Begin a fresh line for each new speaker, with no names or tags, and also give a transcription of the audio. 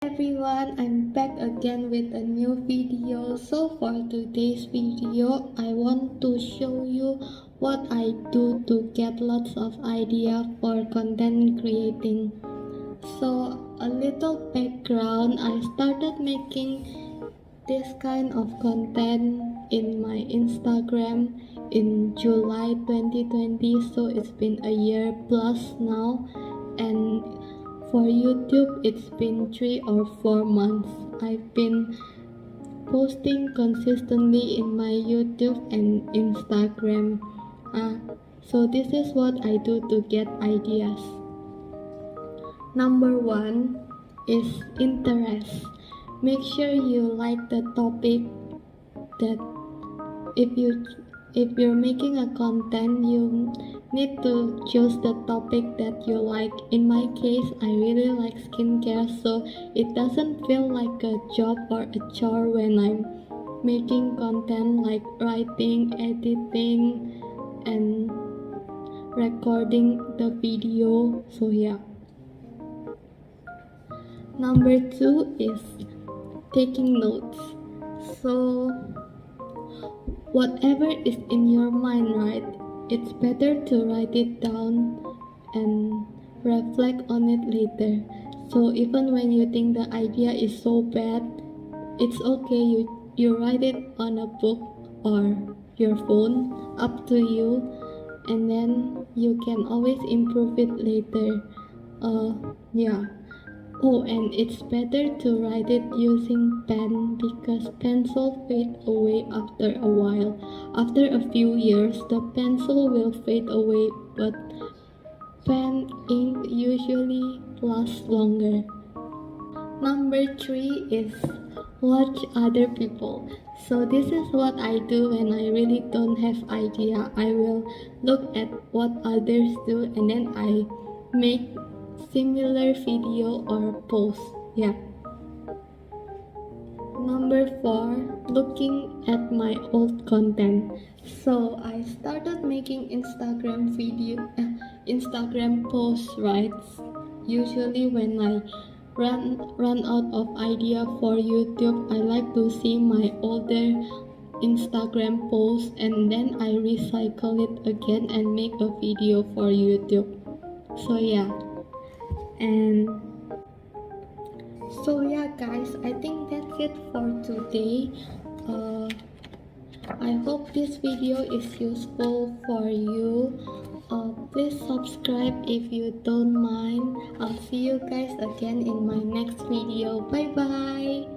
Everyone, I'm back again with a new video. So for today's video, I want to show you what I do to get lots of idea for content creating. So a little background, I started making this kind of content in my Instagram in July 2020, so it's been a year plus now, and for YouTube it's been 3 or 4 months. I've been posting consistently in my YouTube and Instagram. So this is what I do to get ideas. Number 1 is interest. Make sure you like the topic. That if you're making a content, you need to choose the topic that you like. In my case, I really like skincare, so it doesn't feel like a job or a chore when I'm making content like writing, editing, and recording the video. So yeah. Number 2 is taking notes. So whatever is in your mind, right? It's better to write it down and reflect on it later. So even when you think the idea is so bad, it's okay. You write it on a book or your phone, up to you, and then you can always improve it later. Yeah. Oh, and it's better to write it using pen because pencil fade away after a while. After a few years, the pencil will fade away, but pen ink usually lasts longer. Number 3 is watch other people. So this is what I do when I really don't have idea. I will look at what others do and then I make similar video or post. Yeah. Number 4, looking at my old content. So I started making Instagram posts, right? Usually when I run out of idea for YouTube, I like to see my older Instagram posts and then I recycle it again and make a video for YouTube. So yeah. And so yeah guys, I think that's it for today. I hope this video is useful for you. Please subscribe if you don't mind. I'll see you guys again in my next video. Bye bye.